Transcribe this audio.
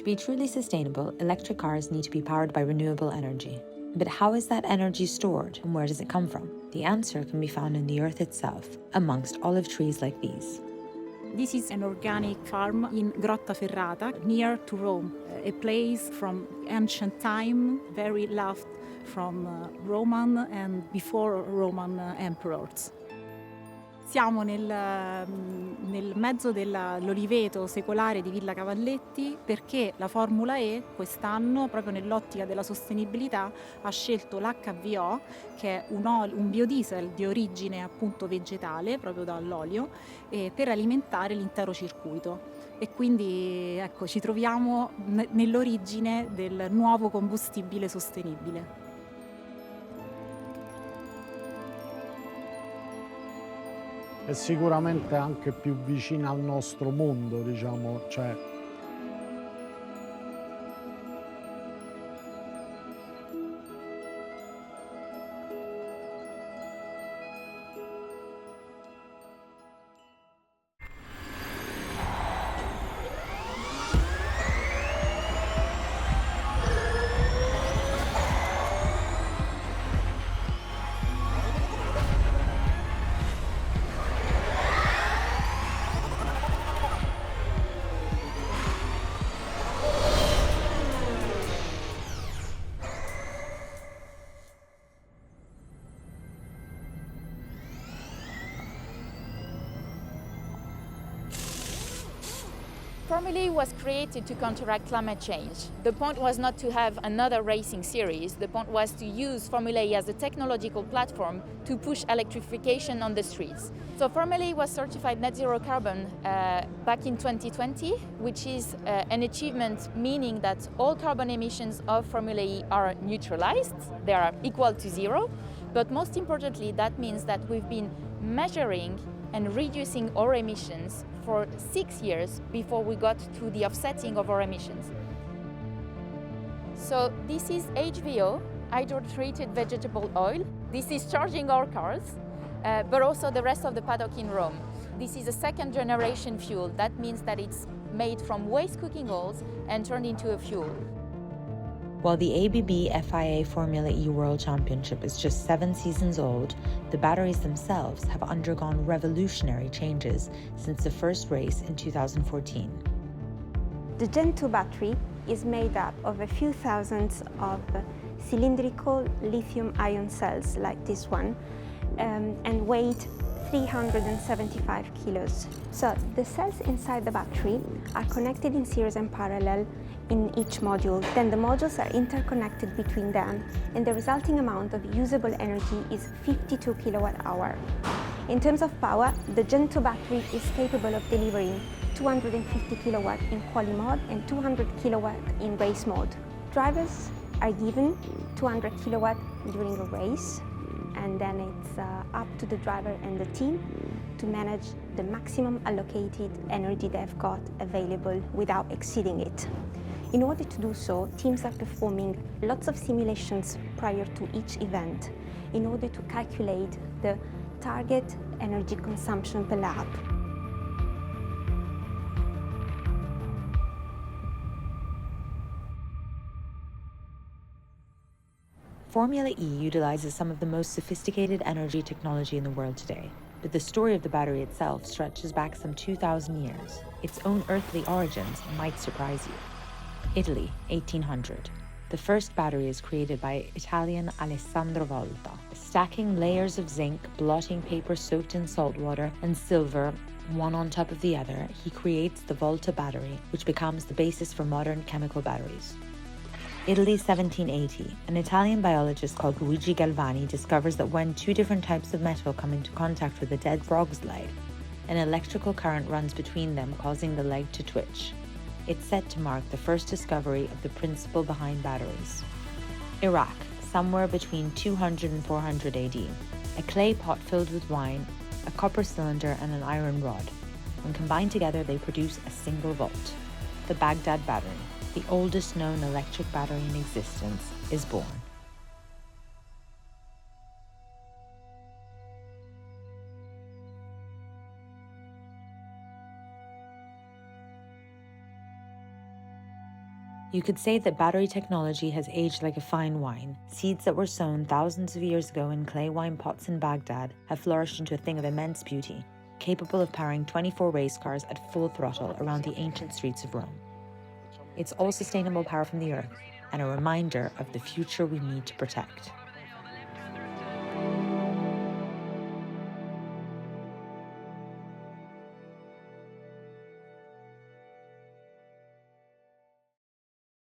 be truly sustainable, electric cars need to be powered by renewable energy. But how is that energy stored and where does it come from? The answer can be found in the earth itself, amongst olive trees like these. This is an organic farm in Grotta Ferrata, near to Rome, a place from ancient time, very loved from Roman and before Roman emperors. Siamo nel mezzo dell'oliveto secolare di Villa Cavalletti perché la Formula E quest'anno, proprio nell'ottica della sostenibilità, ha scelto l'HVO, che è un biodiesel di origine appunto vegetale, proprio dall'olio, per alimentare l'intero circuito. E quindi ecco, ci troviamo nell'origine del nuovo combustibile sostenibile. È sicuramente anche più vicina al nostro mondo, diciamo, cioè Formula E was created to counteract climate change. The point was not to have another racing series. The point was to use Formula E as a technological platform to push electrification on the streets. So Formula E was certified net zero carbon back in 2020, which is an achievement meaning that all carbon emissions of Formula E are neutralized. They are equal to zero. But most importantly, that means that we've been measuring and reducing our emissions for 6 years before we got to the offsetting of our emissions. So this is HVO, hydrotreated vegetable oil. This is charging our cars, but also the rest of the paddock in Rome. This is a second generation fuel. That means that it's made from waste cooking oils and turned into a fuel. While the ABB FIA Formula E World Championship is just 7 seasons old, the batteries themselves have undergone revolutionary changes since the first race in 2014. The Gen 2 battery is made up of a few thousands of cylindrical lithium-ion cells like this one and weight 375 kilos. So the cells inside the battery are connected in series and parallel in each module. Then the modules are interconnected between them and the resulting amount of usable energy is 52 kilowatt-hour. In terms of power, the Gen 2 battery is capable of delivering 250 kilowatt in quali mode and 200 kilowatt in race mode. Drivers are given 200 kilowatt during a race, and then it's up to the driver and the team to manage the maximum allocated energy they've got available without exceeding it. In order to do so, teams are performing lots of simulations prior to each event in order to calculate the target energy consumption per lap. Formula E utilizes some of the most sophisticated energy technology in the world today, but the story of the battery itself stretches back some 2,000 years. Its own earthly origins might surprise you. Italy, 1800. The first battery is created by Italian Alessandro Volta. Stacking layers of zinc, blotting paper soaked in salt water, and silver, one on top of the other, he creates the Volta battery, which becomes the basis for modern chemical batteries. Italy, 1780. An Italian biologist called Luigi Galvani discovers that when 2 different types of metal come into contact with a dead frog's leg, an electrical current runs between them, causing the leg to twitch. It's set to mark the first discovery of the principle behind batteries. Iraq, somewhere between 200 and 400 AD. A clay pot filled with wine, a copper cylinder, and an iron rod. When combined together, they produce a single volt. The Baghdad battery, the oldest known electric battery in existence, is born. You could say that battery technology has aged like a fine wine. Seeds that were sown thousands of years ago in clay wine pots in Baghdad have flourished into a thing of immense beauty, capable of powering 24 race cars at full throttle around the ancient streets of Rome. It's all sustainable power from the earth, and a reminder of the future we need to protect.